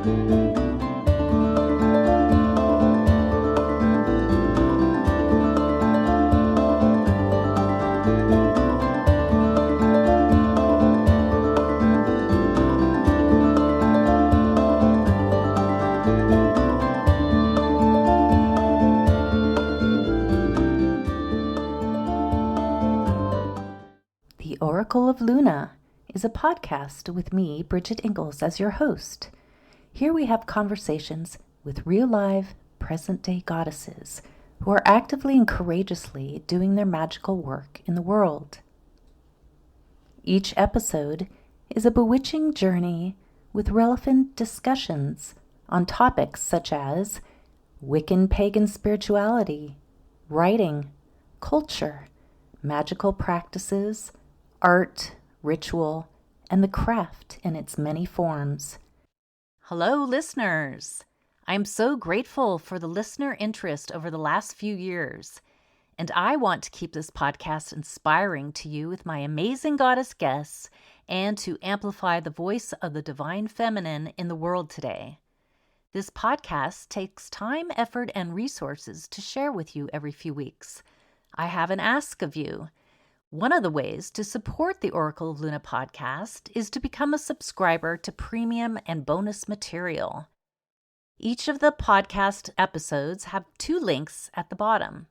The Oracle of Luna is a podcast with me, Bridget Engels, as your host. Here we have conversations with real live, present-day goddesses who are actively and courageously doing their magical work in the world. Each episode is a bewitching journey with relevant discussions on topics such as Wiccan pagan spirituality, writing, culture, magical practices, art, ritual, and the craft in its many forms. Hello, listeners! I'm so grateful for the listener interest over the last few years, and I want to keep this podcast inspiring to you with my amazing goddess guests and to amplify the voice of the divine feminine in the world today. This podcast takes time, effort, and resources to share with you every few weeks. I have an ask of you. One of the ways to support the Oracle of Luna podcast is to become a subscriber to premium and bonus material. Each of the podcast episodes have 2 links at the bottom.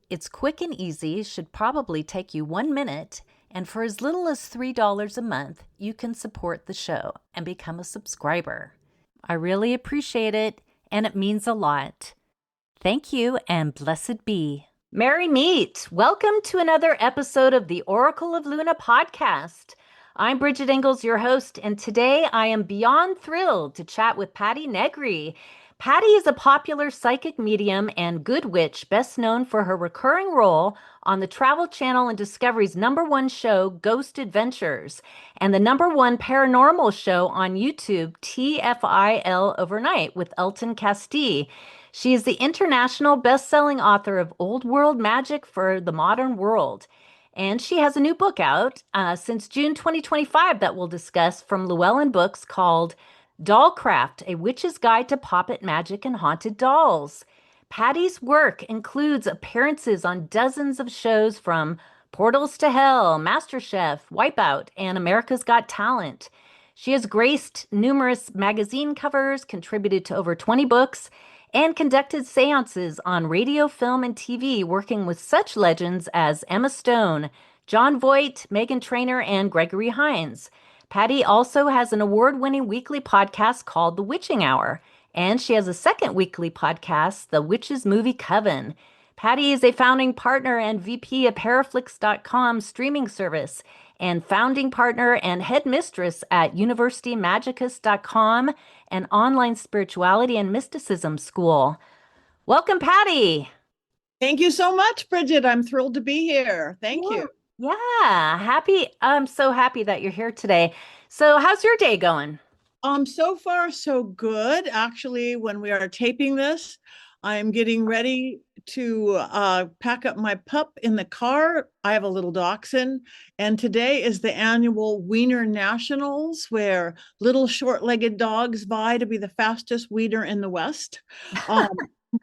It's quick and easy, should probably take you 1 minute, and for as little as $3 a month, you can support the show and become a subscriber. I really appreciate it, and it means a lot. Thank you, and blessed be. Merry meet! Welcome to another episode of the Oracle of Luna podcast. I'm Bridget Engels, your host, and today I am beyond thrilled to chat with Patti Negri. Patti is a popular psychic medium and good witch, best known for her recurring role on the Travel Channel and Discovery's #1 show, Ghost Adventures, and the #1 paranormal show on YouTube, TFIL Overnight, with Elton Castee. She is the international best-selling author of World Magick for the Modern World. And she has a new book out since June 2025 that we'll discuss from Llewellyn Books called Dollcraft, A Witch's Guide to Poppet Magick and Haunted Dolls. Patti's work includes appearances on dozens of shows from Portals to Hell, MasterChef, Wipeout, and America's Got Talent. She has graced numerous magazine covers, contributed to over 20 books, and conducted seances on radio, film, and TV, working with such legends as Emma Stone, John Voight, Meghan Trainor, and Gregory Hines. Patti also has an award-winning weekly podcast called The Witching Hour, and she has a second weekly podcast, The Witches Movie Coven. Patti is a founding partner and VP of Paraflix.com streaming service, and founding partner and headmistress at universitymagicus.com, an online spirituality and mysticism school. Welcome, Patti. Thank you so much, Bridget. I'm thrilled to be here. Thank you. Yeah, I'm so happy that you're here today. So how's your day going? So far, so good. Actually, when we are taping this, I'm getting ready to pack up my pup in the car. I have a little dachshund, and today is the annual Wiener Nationals, where little short-legged dogs vie to be the fastest wiener in the West.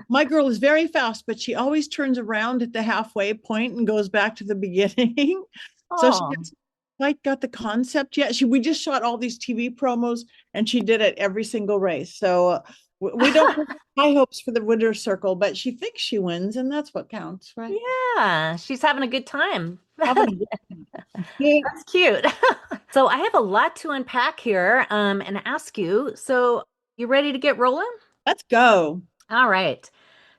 My girl is very fast, but she always turns around at the halfway point and goes back to the beginning. So she hasn't quite got the concept yet. We just shot all these TV promos, and she did it every single race. So we don't have high hopes for the winner's circle, but she thinks she wins, and that's what counts, right? Yeah, she's having a good time. Having a good time. Yeah. That's cute. So I have a lot to unpack here and ask you. So you ready to get rolling? Let's go. All right.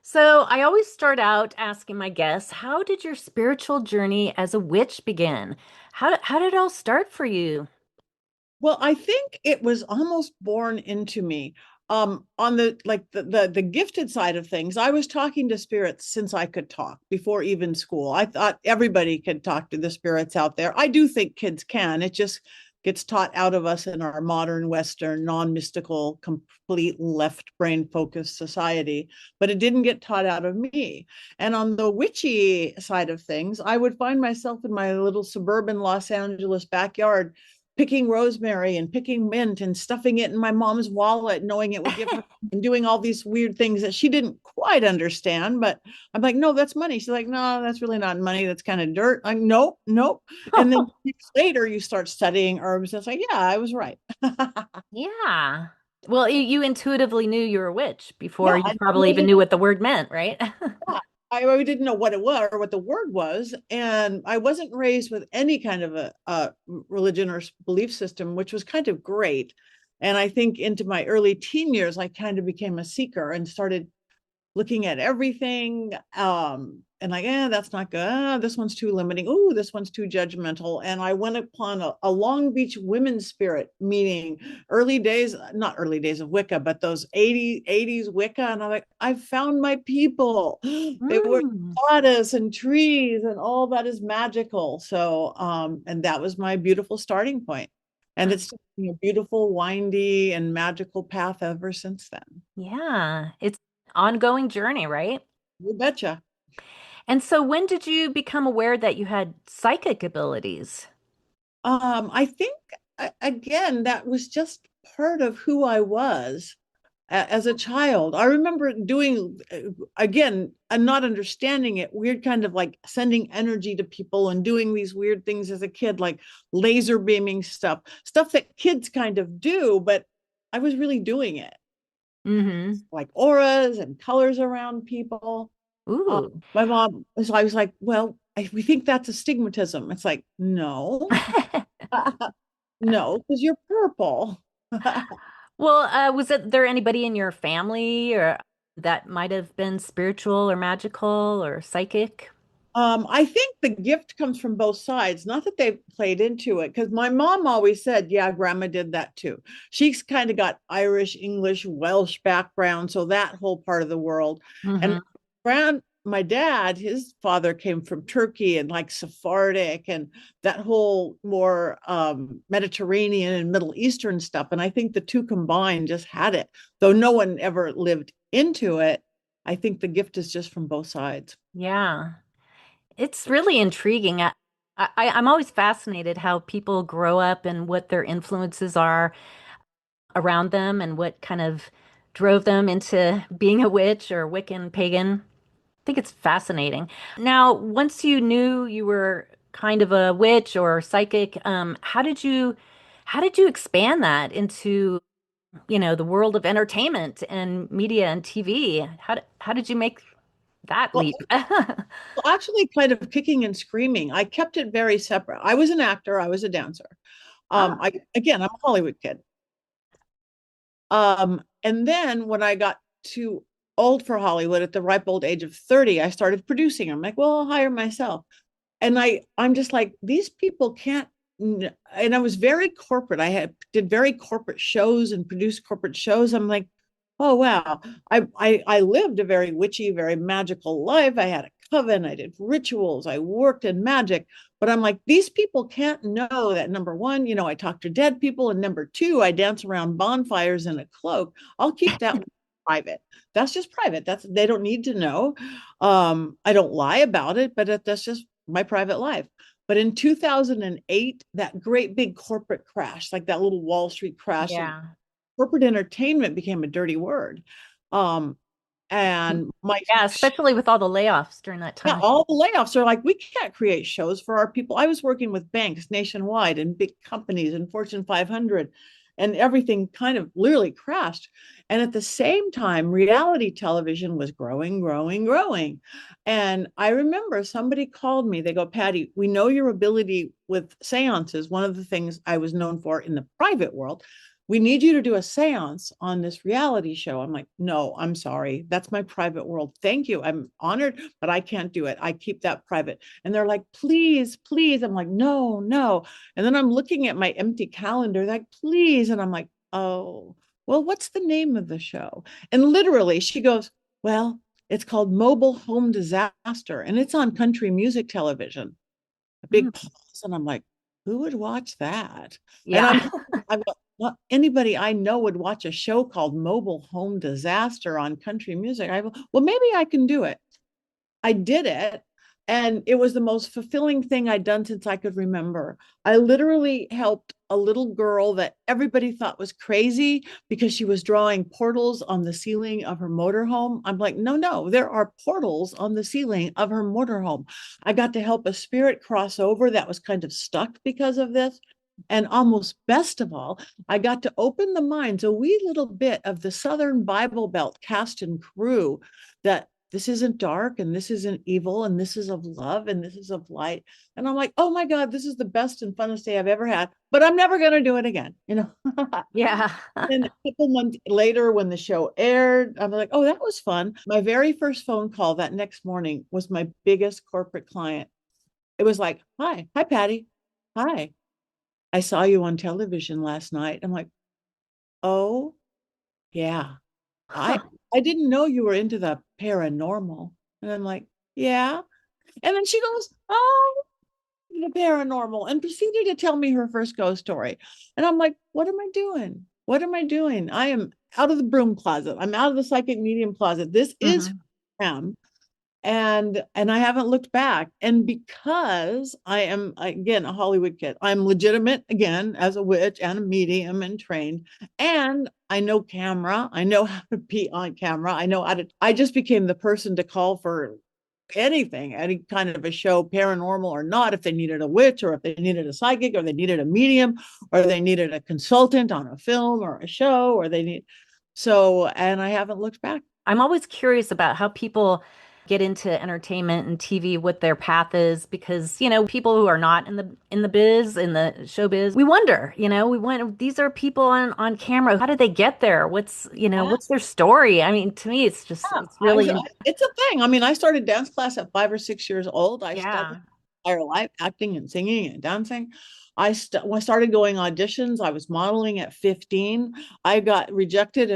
So I always start out asking my guests, how did your spiritual journey as a witch begin? How did it all start for you? Well, I think it was almost born into me. On the gifted side of things, I was talking to spirits since I could talk, before even school. I thought everybody could talk to the spirits out there. I do think kids can. It just gets taught out of us in our modern Western, non-mystical, complete left brain focused society, but it didn't get taught out of me. And on the witchy side of things, I would find myself in my little suburban Los Angeles backyard picking rosemary and picking mint and stuffing it in my mom's wallet, knowing it would give her, and doing all these weird things that she didn't quite understand. But I'm like, no, that's money. She's like, no, that's really not money. That's kind of dirt. I'm nope, nope. And then later you start studying herbs. It's like, yeah, I was right. Yeah. Well, you intuitively knew you were a witch before Yeah, you I probably even totally knew what the word meant, right? yeah. I really didn't know what it was or what the word was. And I wasn't raised with any kind of a religion or belief system, which was kind of great. And I think into my early teen years, I kind of became a seeker and started looking at everything and like, that's not good. This one's too limiting. Oh, this one's too judgmental. And I went upon a Long Beach women's spirit meeting, early days, not early days of Wicca, but those 80s Wicca. And I'm like, I found my people. They were Mm. goddess and trees and all that is magical. So and that was my beautiful starting point. And it's been a beautiful, windy, and magical path ever since then. Yeah, it's an ongoing journey, right? You betcha. And so when did you become aware that you had psychic abilities? I think again, that was just part of who I was as a child. I remember doing, again, and not understanding it, weird kind of like sending energy to people and doing these weird things as a kid, like laser beaming stuff that kids kind of do, but I was really doing it, Mm-hmm. like auras and colors around people. Ooh. My mom, so I was like, well, we think that's astigmatism. It's like, no, no, because you're purple. Well, was it there anybody in your family or that might have been spiritual or magical or psychic? I think the gift comes from both sides. Not that they played into it, because my mom always said, yeah, grandma did that too. She's kind of got Irish, English, Welsh background, so that whole part of the world. And Mm-hmm. my dad, his father came from Turkey and like Sephardic and that whole more Mediterranean and Middle Eastern stuff. And I think the two combined just had it, though no one ever lived into it. I think the gift is just from both sides. Yeah. It's really intriguing. I'm always fascinated how people grow up and what their influences are around them and what kind of drove them into being a witch or Wiccan pagan. I think it's fascinating. Now, once you knew you were kind of a witch or psychic, how did you expand that into, the world of entertainment and media and TV? How did you make that Well, leap? actually, kind of kicking and screaming. I kept it very separate. I was an actor, I was a dancer. Ah, I'm a Hollywood kid. And then when I got too old for Hollywood at the ripe old age of 30, I started producing. I'm like, well, I'll hire myself. And I'm just like, these people can't. And I was very corporate. Did very corporate shows and produced corporate shows. I'm like, oh wow. I lived a very witchy, very magical life. I had a coven, I did rituals, I worked in magic. But I'm like, these people can't know that number one, I talk to dead people, and number two, I dance around bonfires in a cloak. I'll keep that private. That's just private. They don't need to know. I don't lie about it, but that's just my private life. But in 2008, that great big corporate crash, like that little Wall Street crash, and yeah. corporate entertainment became a dirty word. Um, and my Yeah, especially with all the layoffs during that yeah, time. all the layoffs are like, we can't create shows for our people. I was working with banks nationwide and big companies and Fortune 500, and everything kind of literally crashed. And at the same time, reality television was growing, growing, growing. And I remember somebody called me. They go, Patty, we know your ability with seances. One of the things I was known for in the private world. We need you to do a seance on this reality show. I'm like, no, I'm sorry. That's my private world. Thank you. I'm honored, but I can't do it. I keep that private. And they're like, please, please. I'm like, no, no. And then I'm looking at my empty calendar, like, please. And I'm like, oh, well, what's the name of the show? And literally, she goes, well, it's called Mobile Home Disaster, and it's on country music television. A big Mm, pause. And I'm like, who would watch that? And yeah. I'm not anybody I know would watch a show called Mobile Home Disaster on country music. Well, maybe I can do it. I did it. And it was the most fulfilling thing I'd done since I could remember. I literally helped a little girl that everybody thought was crazy because she was drawing portals on the ceiling of her motorhome. I'm like, no, no, there are portals on the ceiling of her motorhome. I got to help a spirit cross over that was kind of stuck because of this. And almost best of all, I got to open the minds a wee little bit of the Southern Bible Belt cast and crew that this isn't dark and this isn't evil and this is of love and this is of light. And I'm like, oh my God, this is the best and funnest day I've ever had, but I'm never going to do it again, you know? Yeah. And a couple months later, when the show aired, I'm like, oh, that was fun. My very first phone call that next morning was my biggest corporate client. It was like, hi, Patti. Hi. I saw you on television last night. I'm like, oh, yeah. I Huh. I didn't know you were into the paranormal. And I'm like, yeah. And then she goes, oh, the paranormal, and proceeded to tell me her first ghost story. And I'm like, what am I doing? What am I doing? I am out of the broom closet. I'm out of the psychic medium closet. This is who I am. And I haven't looked back. And because I am again a Hollywood kid, I'm legitimate again as a witch and a medium and trained. And I know camera. I know how to be on camera. I know how to. I just became the person to call for anything, any kind of a show, paranormal or not, if they needed a witch or if they needed a psychic or they needed a medium or they needed a consultant on a film or a show or they need. So, and I haven't looked back. I'm always curious about how people get into entertainment and TV, what their path is, because, people who are not in the biz, in the show biz, we wonder, we wonder, these are people on camera. How did they get there? What's their story? I mean, to me, Yeah, it's really, it's a thing. I mean, I started dance class at 5 or 6 years old. I studied yeah. my entire life acting and singing and dancing. When I started going auditions, I was modeling at 15. I got rejected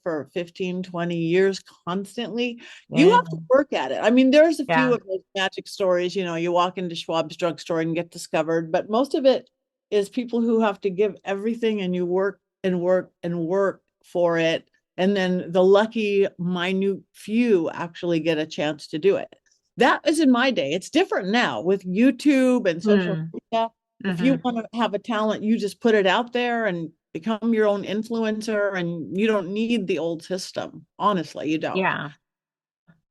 for 15, 20 years constantly. You Yeah. have to work at it. I mean, there's a few Yeah. of those magic stories, you walk into Schwab's drugstore and get discovered, but most of it is people who have to give everything and you work and work and work for it, and then the lucky minute few actually get a chance to do it. That was in my day. It's different now with YouTube and social Hmm. media. If you Hmm. want to have a talent, you just put it out there and become your own influencer, and you don't need the old system. Honestly, you don't. Yeah.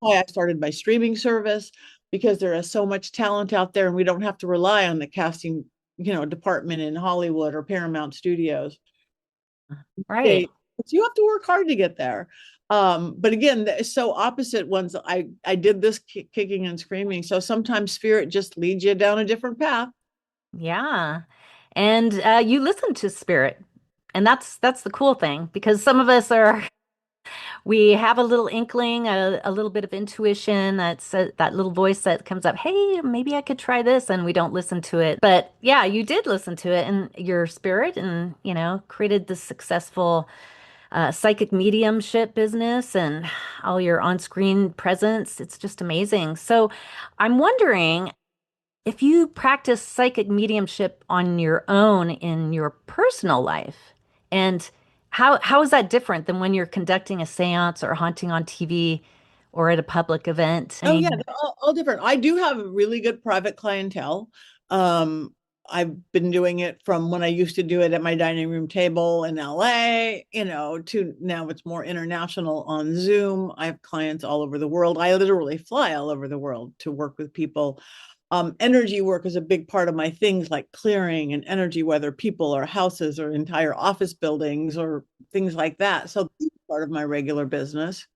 Why I started my streaming service, because there is so much talent out there and we don't have to rely on the casting, department in Hollywood or Paramount Studios. Right. They, but you have to work hard to get there. But again, it's so opposite ones. I did this kicking and screaming. So sometimes spirit just leads you down a different path. Yeah. And you listen to spirit. And that's the cool thing because some of us we have a little inkling, a little bit of intuition, that little voice that comes up, hey, maybe I could try this, and we don't listen to it. But yeah, you did listen to it and your spirit and, created this successful psychic mediumship business and all your on-screen presence. It's just amazing. So I'm wondering if you practice psychic mediumship on your own in your personal life, and how is that different than when you're conducting a seance or haunting on TV or at a public event? I Oh yeah, mean, they're all different. I do have a really good private clientele. I've been doing it from when I used to do it at my dining room table in LA, to now it's more international on Zoom. I have clients all over the world. I literally fly all over the world to work with people. Energy work is a big part of my things like clearing and energy, whether people or houses or entire office buildings or things like that. So that's part of my regular business.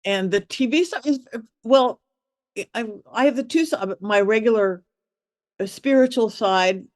And the TV stuff is, well, I have the two, my regular spiritual side.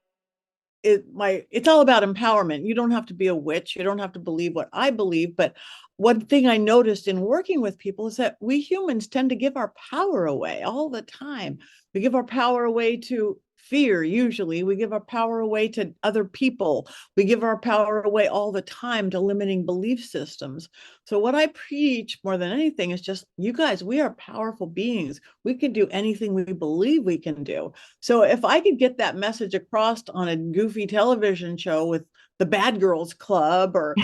It's all about empowerment. You don't have to be a witch. You don't have to believe what I believe. But one thing I noticed in working with people is that we humans tend to give our power away all the time. We give our power away to fear, usually. We give our power away to other people. We give our power away all the time to limiting belief systems. So, what I preach more than anything is just, you guys, we are powerful beings. We can do anything we believe we can do. So if I could get that message across on a goofy television show with the Bad Girls Club or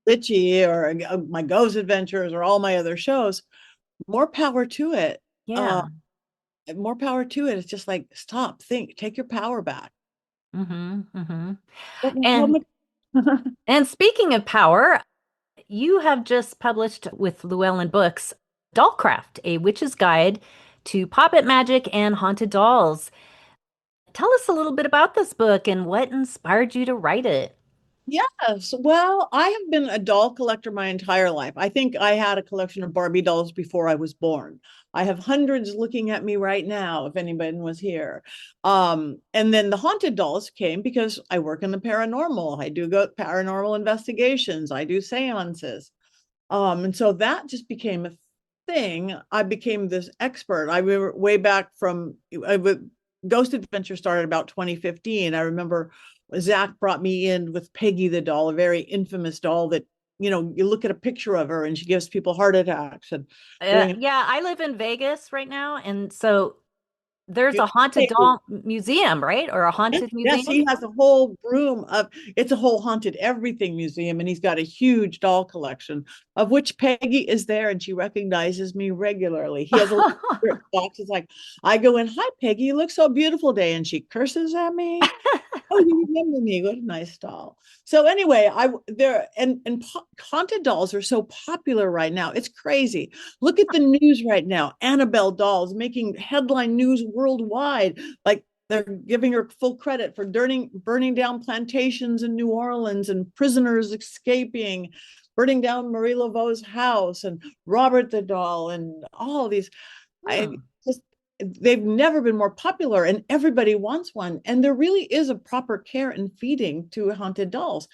Litchi or my Ghost Adventures or all my other shows, more power to it. Uh, yeah. more power to it. It's just like, stop, think, take your power back. Mm-hmm, mm-hmm. How And much? and speaking of power, you have just published with Llewellyn Books Dollcraft, a witch's guide to Poppet Magick and haunted dolls. Tell us a little bit about this book and what inspired you to write it. Yes. Well, I have been a doll collector my entire life. I think I had a collection of Barbie dolls before I was born. I have hundreds looking at me right now, if anybody was here. And then the haunted dolls came because I work in the paranormal. I do go paranormal investigations. I do seances. And so that just became a thing. I became this expert. I remember way back from Ghost Adventure started about 2015. I remember Zach brought me in with Peggy the doll, a very infamous doll that, you look at a picture of her and she gives people heart attacks and doing Yeah, I live in Vegas right now, and so there's a haunted it. doll museum, right? Or a Yes, haunted yes, museum? he has a whole room of it's a whole haunted everything museum, and he's got a huge doll collection of which Peggy is there, and she recognizes me regularly. He has a little box. It's like I go in, hi Peggy, you look so beautiful today, and she curses at me. Oh, you remember me? What a nice doll. So anyway, I there and haunted dolls are so popular right now. It's crazy. Look at the news right now. Annabelle dolls making headline news worldwide. Like they're giving her full credit for burning down plantations in New Orleans and prisoners escaping, burning down Marie Laveau's house and Robert the doll and all these. I Hmm. just they've never been more popular and everybody wants one. And there really is a proper care and feeding to haunted dolls.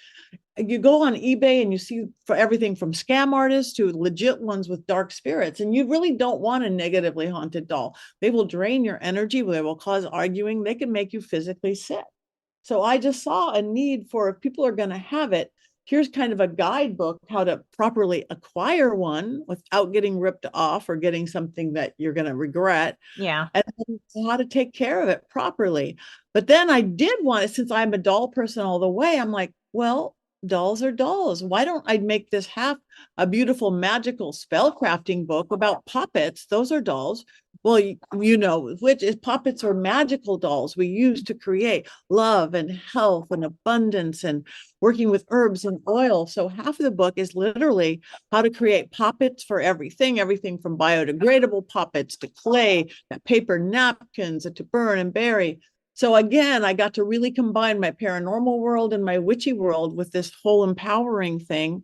You go on eBay and you see for everything from scam artists to legit ones with dark spirits. And you really don't want a negatively haunted doll. They will drain your energy, they will cause arguing, they can make you physically sick. So I just saw a need for if people are going to have it, here's kind of a guidebook how to properly acquire one without getting ripped off or getting something that you're going to regret, Yeah. and how to take care of it properly. But then I did want it, since I'm a doll person all the way, I'm like, well, dolls are dolls. Why don't I make this half a beautiful magical spell crafting book about puppets? Those are dolls. Well, which is puppets are magical dolls we use to create love and health and abundance and working with herbs and oil. So half of the book is literally how to create puppets for everything from biodegradable puppets to clay, to paper napkins, to burn and bury. So again, I got to really combine my paranormal world and my witchy world with this whole empowering thing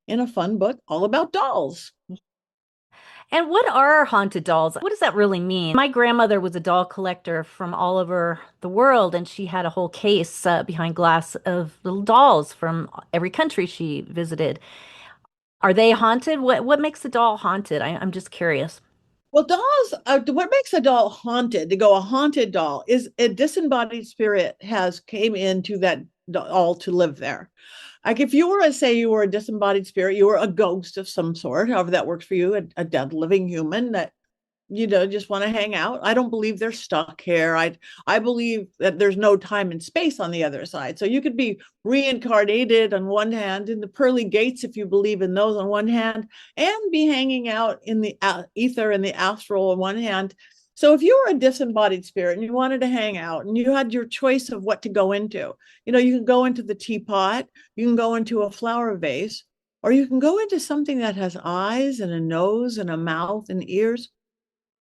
in a fun book all about dolls. And what are haunted dolls? What does that really mean? My grandmother was a doll collector from all over the world, and she had a whole case behind glass of little dolls from every country she visited. Are they haunted? What makes a doll haunted? I'm just curious. Well, dolls, what makes a doll haunted, to go a haunted doll, is a disembodied spirit has came into that doll to live there. Like if you were, say, you were a disembodied spirit, you were a ghost of some sort, however that works for you, a dead living human that just want to hang out. I don't believe they're stuck here. I believe that there's no time and space on the other side. So you could be reincarnated on one hand in the pearly gates, if you believe in those on one hand, and be hanging out in the ether and the astral on one hand. So if you were a disembodied spirit and you wanted to hang out and you had your choice of what to go into, you can go into the teapot, you can go into a flower vase, or you can go into something that has eyes and a nose and a mouth and ears.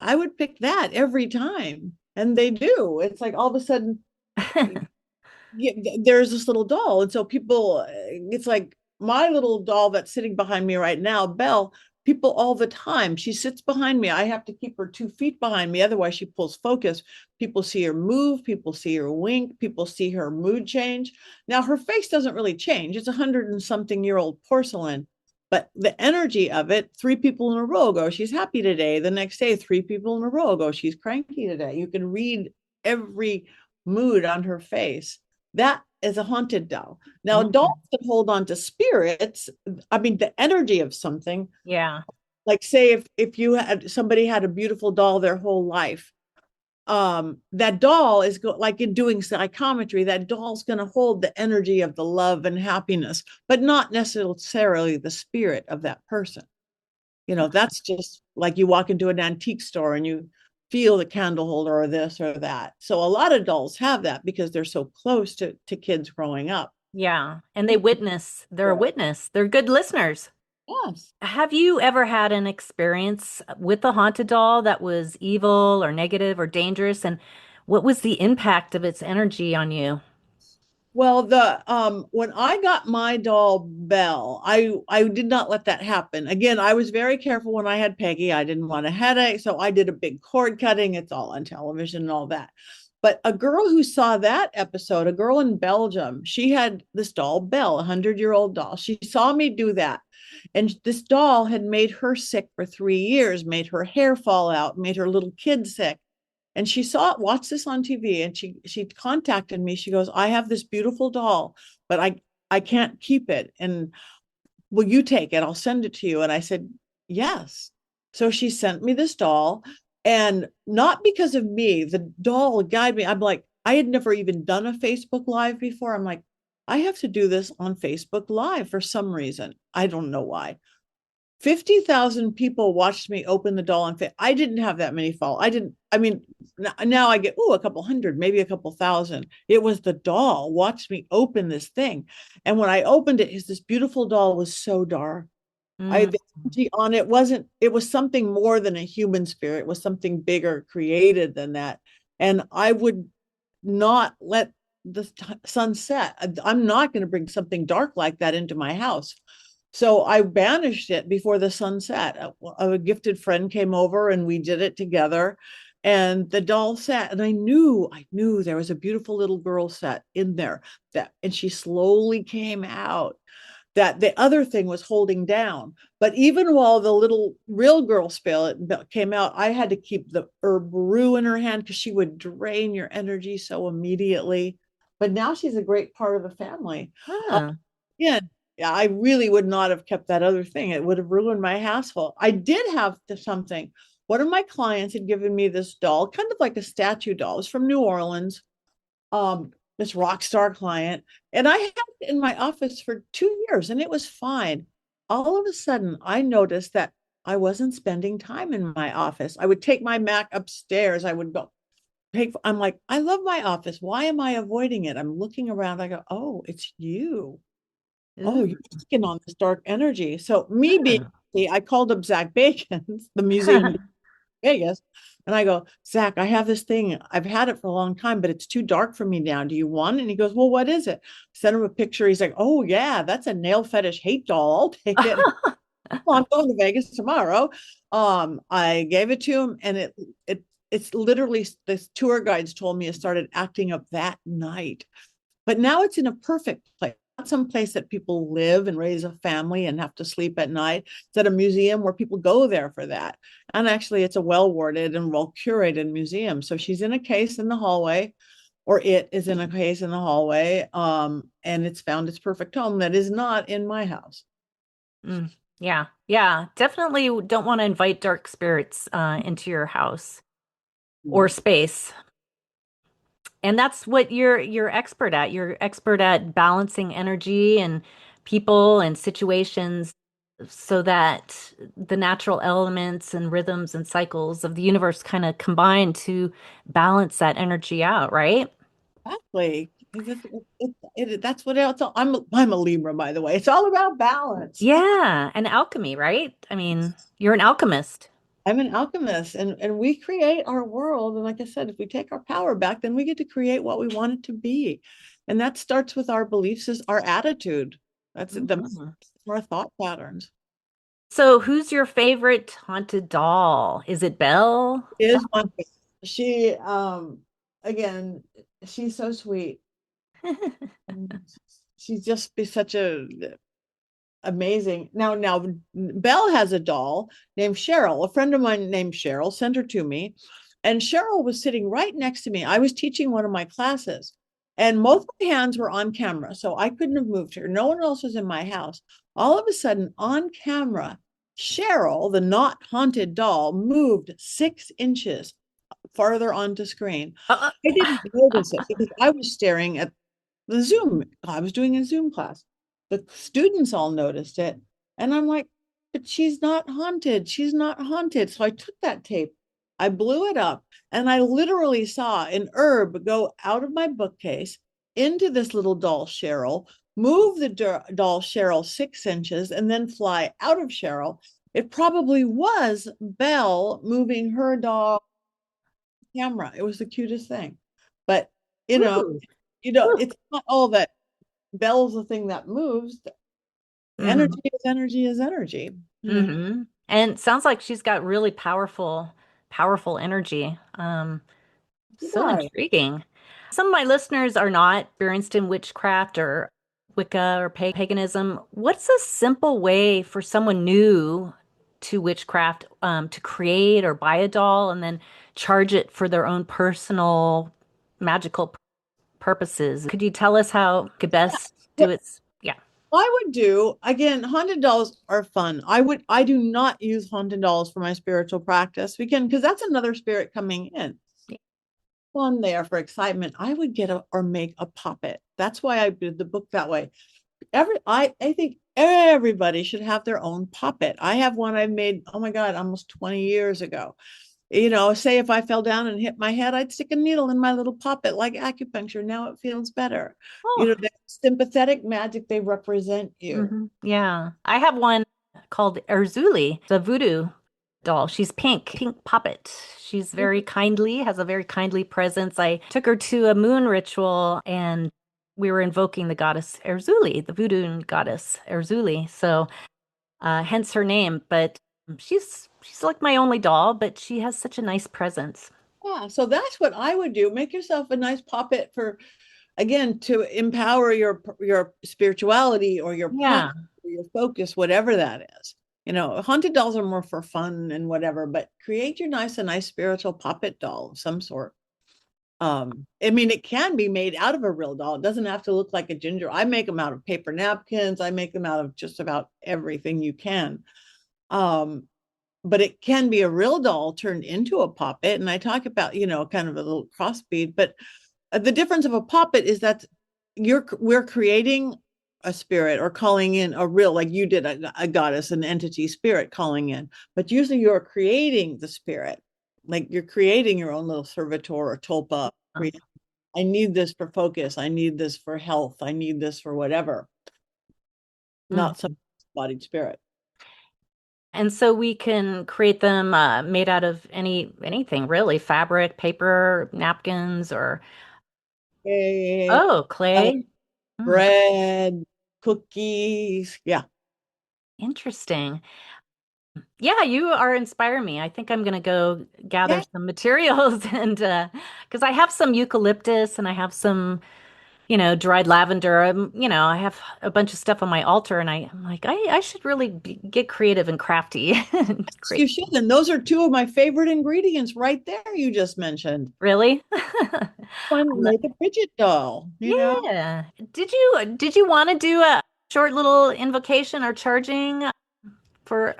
I would pick that every time. And they do. It's like all of a sudden, yeah, there's this little doll. And so people, it's like my little doll that's sitting behind me right now, Belle, people all the time. She sits behind me. I have to keep her 2 feet behind me. Otherwise, she pulls focus. People see her move. People see her wink. People see her mood change. Now, her face doesn't really change. It's 100-and-something-year-old porcelain. But the energy of it, 3 people in a row go, she's happy today. The next day, 3 people in a row go, she's cranky today. You can read every mood on her face. That is a haunted doll. Now, dolls Mm, can hold on to spirits. I mean, the energy of something. yeah. Like, say, if you had somebody had a beautiful doll their whole life, that doll is like in doing psychometry, that doll's going to hold the energy of the love and happiness, but not necessarily the spirit of that person. That's just like you walk into an antique store and you feel the candle holder or this or that. So a lot of dolls have that because they're so close to kids growing up. Yeah. And they're a witness. They're good listeners. Yes. Have you ever had an experience with a haunted doll that was evil or negative or dangerous? And what was the impact of its energy on you? Well, the when I got my doll Belle, I did not let that happen. Again, I was very careful when I had Peggy. I didn't want a headache, so I did a big cord cutting. It's all on television and all that. But a girl who saw that episode, a girl in Belgium, she had this doll Belle, a 100-year-old doll. She saw me do that. And this doll had made her sick for 3 years, made her hair fall out, made her little kid sick. And she saw it, watched this on TV, and she contacted me. She goes, I have this beautiful doll, but I can't keep it. And will you take it? I'll send it to you. And I said, yes. So she sent me this doll. And not because of me, the doll guided me. I'm like, I had never even done a Facebook Live before. I'm like, I have to do this on Facebook Live for some reason. I don't know why. 50,000 people watched me open the doll on Facebook. I didn't have that many follow. I didn't, I mean, now I get, a couple hundred, maybe a couple thousand. It was the doll watched me open this thing. And when I opened it, this beautiful doll was so dark. Mm. The energy on it wasn't, it was something more than a human spirit. It was something bigger created than that. And I would not let the sun set. I'm not going to bring something dark like that into my house. So I banished it before the sun set. A gifted friend came over and we did it together. And the doll sat, and I knew there was a beautiful little girl sat in there, and she slowly came out. That the other thing was holding down. But even while the little real girl spell came out, I had to keep the herb brew in her hand because she would drain your energy so immediately. But now she's a great part of the family. Huh. Yeah, yeah, I really would not have kept that other thing. It would have ruined my household. I did have something. One of my clients had given me this doll, kind of like a statue doll. It was from New Orleans. This rock star client, and I had it in my office for 2 years, and it was fine. All of a sudden, I noticed that I wasn't spending time in my office. I would take my Mac upstairs. I would go take. I'm like, I love my office. Why am I avoiding it? I'm looking around. I go, oh, it's you. Oh, Ooh. you're taking on this dark energy. So me being, Huh. I called up Zach Bacon, the museum in Vegas, and I go, Zach, I have this thing. I've had it for a long time, but it's too dark for me now. Do you want it? And he goes, well, what is it? Send him a picture. He's like, oh yeah, that's a nail fetish hate doll. I'll take it. Well, I'm going to Vegas tomorrow. I gave it to him, and it's literally, the tour guides told me it started acting up that night. But now it's in a perfect place, not some place that people live and raise a family and have to sleep at night. It's at a museum where people go there for that. And actually, it's a well warded and well curated museum. So she's in a case in the hallway, or it is in a case in the hallway. And it's found its perfect home that is not in my house. Mm. Yeah. Yeah. Definitely don't want to invite dark spirits into your house or No. space. And that's what you're expert at. You're expert at balancing energy and people and situations so that the natural elements and rhythms and cycles of the universe kind of combine to balance that energy out, right? Exactly. That's what else. I'm a Libra, by the way. It's all about balance. Yeah, and alchemy, right? I mean, you're an alchemist. I'm an alchemist, and we create our world. And like I said, if we take our power back, then we get to create what we want it to be. And that starts with our beliefs, is our attitude. That's Mhm. our thought patterns. So, who's your favorite haunted doll? Is it Belle? Is my she again, she's so sweet. She's just be such a amazing. Now Belle has a doll named Cheryl. A friend of mine named Cheryl sent her to me, and Cheryl was sitting right next to me. I was teaching one of my classes, and both my hands were on camera, so I couldn't have moved her. No one else was in my house. All of a sudden, on camera, Cheryl, the not haunted doll, moved 6 inches farther onto screen. Uh, I didn't notice it because I was staring at the Zoom. I was doing a Zoom class. The students all noticed it. And I'm like, but she's not haunted. She's not haunted. So I took that tape. I blew it up, and I literally saw an herb go out of my bookcase into this little doll Cheryl, move the doll Cheryl 6 inches, and then fly out of Cheryl. It probably was Belle moving her doll camera. It was the cutest thing. But you know, Ooh. it's not all that Belle's the thing that moves. Mm-hmm. Energy is energy is energy. Mm-hmm. And it sounds like she's got really powerful energy. She So does. intriguing. Some of my listeners are not experienced in witchcraft or Wicca or paganism. What's a simple way for someone new to witchcraft to create or buy a doll and then charge it for their own personal magical purposes? Could you tell us how could best do What it? Yeah. I would do, again, haunted dolls are fun. I do not use haunted dolls for my spiritual practice. Because that's another spirit coming in. Fun there for excitement. I would get or make a puppet. That's why I did the book that way. I think everybody should have their own puppet. I have one I made, oh my God, almost 20 years ago. Say if I fell down and hit my head, I'd stick a needle in my little puppet like acupuncture. Now it feels better. Oh, That sympathetic magic, they represent you. yeah. I have one called Erzuli, the voodoo doll. She's pink poppet. She's very kindly, has a very kindly presence. I took her to a moon ritual and we were invoking the goddess Erzuli, the voodoo goddess Erzuli. So, hence her name. But she's like my only doll, but she has such a nice presence. Yeah, so that's what I would do. Make yourself a nice puppet for, again, to empower your spirituality or your Yeah. practice or your focus, whatever that is. Haunted dolls are more for fun and whatever, but create a nice spiritual puppet doll of some sort. I mean, it can be made out of a real doll. It doesn't have to look like a ginger. I make them out of paper napkins. I make them out of just about everything you can. Um, but it can be a real doll turned into a puppet. And I talk about, kind of a little crossbead, but the difference of a puppet is that we're creating a spirit or calling in a real, like you did, a goddess, an entity spirit calling in, but usually you're creating the spirit, like you're creating your own little servitor or tulpa. I need this for focus. I need this for health. I need this for whatever, not some Mhm. bodied spirit. And so we can create them made out of anything really, fabric, paper, napkins, or Cake, oh, clay. Hmm, bread, cookies. Yeah. interesting. Yeah, you are inspiring me. I think I'm gonna go gather Yeah. some materials and because I have some eucalyptus and I have some, dried lavender. I have a bunch of stuff on my altar and I'm like, I should really get creative and crafty and You create. should. And those are two of my favorite ingredients right there you just mentioned. Really? One, make a Bridget doll. Yeah. Did you want to do a short little invocation or charging for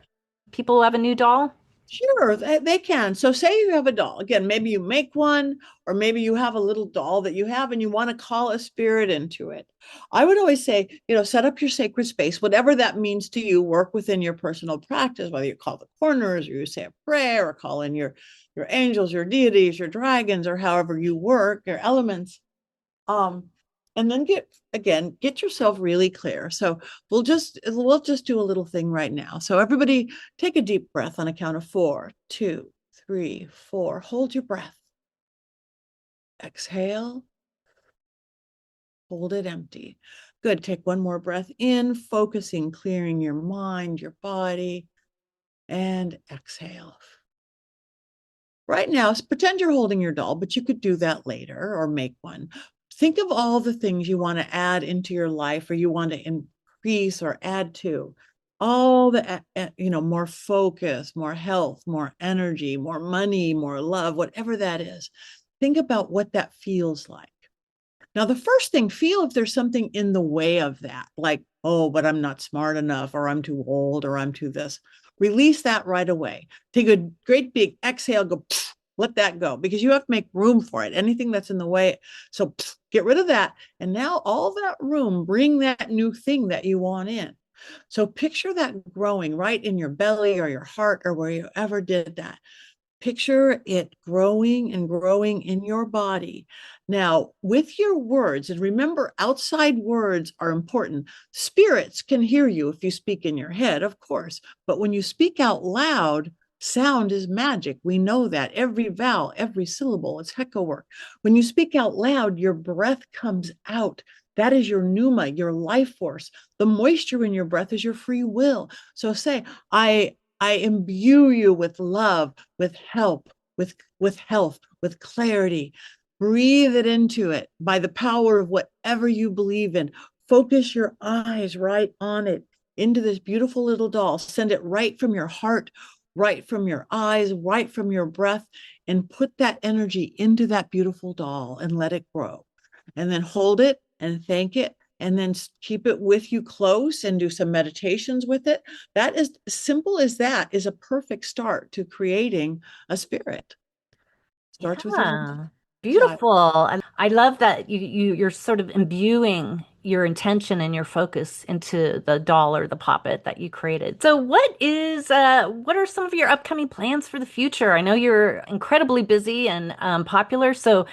people who have a new doll? Sure, they can. So say you have a doll. Again, maybe you make one, or maybe you have a little doll that you have and you want to call a spirit into it. I would always say, set up your sacred space, whatever that means to you, work within your personal practice, whether you call the corners or you say a prayer or call in your angels, your deities, your dragons, or however you work, your elements. And then get yourself really clear. So we'll just do a little thing right now. So everybody take a deep breath on a count of 4, 2, 3, 4. Hold your breath. Exhale, hold it empty. Good. Take one more breath in, focusing, clearing your mind, your body, and exhale. Right now, pretend you're holding your doll, but you could do that later or make one. Think of all the things you want to add into your life or you want to increase or add to. All the, more focus, more health, more energy, more money, more love, whatever that is. Think about what that feels like. Now, the first thing, feel if there's something in the way of that, like, oh, but I'm not smart enough, or I'm too old, or I'm too this. Release that right away. Take a great big exhale, go, let that go, because you have to make room for it. Anything that's in the way. So get rid of that. And now all that room, bring that new thing that you want in. So picture that growing right in your belly or your heart or where you ever did that. picture it growing and growing in your body. Now, with your words, and remember, outside words are important. Spirits can hear you if you speak in your head, of course, but when you speak out loud, sound is magic. We know that every vowel, every syllable, it's echo work. When you speak out loud, your breath comes out. That is your pneuma, your life force. The moisture in your breath is your free will. So say, I imbue you with love, with help, with health, with clarity. Breathe it into it by the power of whatever you believe in. Focus your eyes right on it, into this beautiful little doll. Send it right from your heart, right from your eyes, right from your breath, and put that energy into that beautiful doll and let it grow. And then hold it and thank it, and then keep it with you close and do some meditations with it. That is simple as that is a perfect start to creating a spirit. Starts with Yeah. a Beautiful. I love that you're sort of imbuing your intention and your focus into the doll or the poppet that you created. So what are some of your upcoming plans for the future? I know you're incredibly busy and popular. So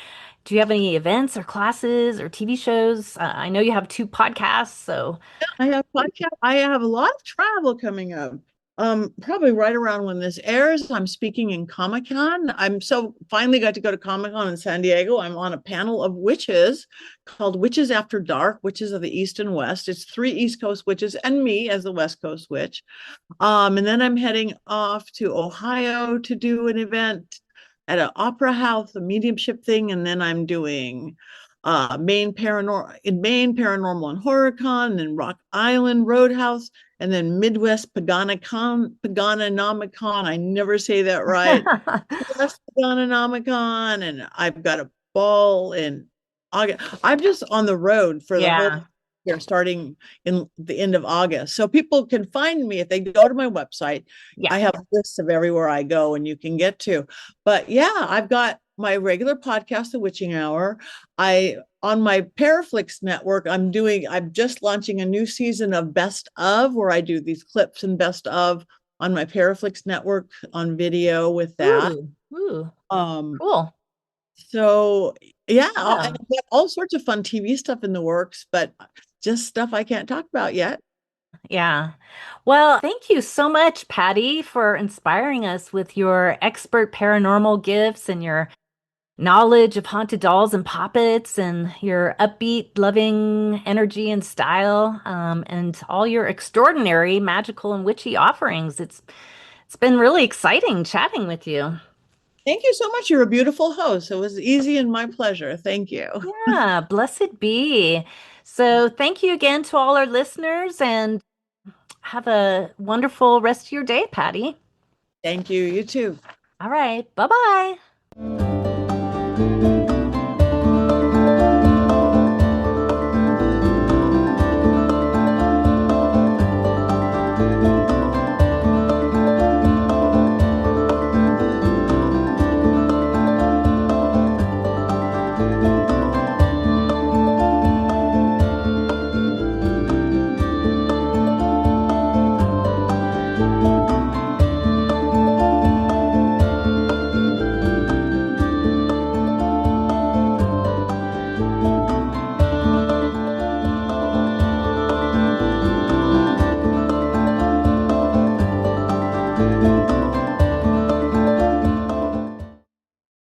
do you have any events or classes or TV shows? I know you have two podcasts, so I have podcast. I have a lot of travel coming up. Probably right around when this airs, I'm speaking in Comic-Con. I'm so finally got to go to Comic-Con in San Diego. I'm on a panel of witches called Witches After Dark, Witches of the East and West. It's 3 East Coast witches and me as the West Coast witch. And then I'm heading off to Ohio to do an event at an opera house, a mediumship thing, and then I'm doing Maine Paranormal and Horror Con, and then Rock Island Roadhouse, and then Midwest Pagananomicon. I never say that right. Midwest Pagananomicon, and I've got a ball in August. I'm just on the road for the whole year, starting in the end of August. So people can find me if they go to my website. yeah. I have lists of everywhere I go and you can get to. But yeah, I've got my regular podcast, The Witching Hour. On my Paraflix network, I'm just launching a new season of Best Of, where I do these clips and Best Of on my Paraflix network on video with that. Ooh, cool. So yeah, Yeah. I've got all sorts of fun TV stuff in the works, but just stuff I can't talk about yet. Yeah. Well, thank you so much, Patti, for inspiring us with your expert paranormal gifts and your knowledge of haunted dolls and poppets and your upbeat, loving energy and style, and all your extraordinary magical and witchy offerings. It's been really exciting chatting with you. Thank you so much. You're a beautiful host. It was easy and my pleasure. Thank you. Yeah, blessed be. So thank you again to all our listeners and have a wonderful rest of your day, Patti. Thank you. You too. All right. Bye-bye.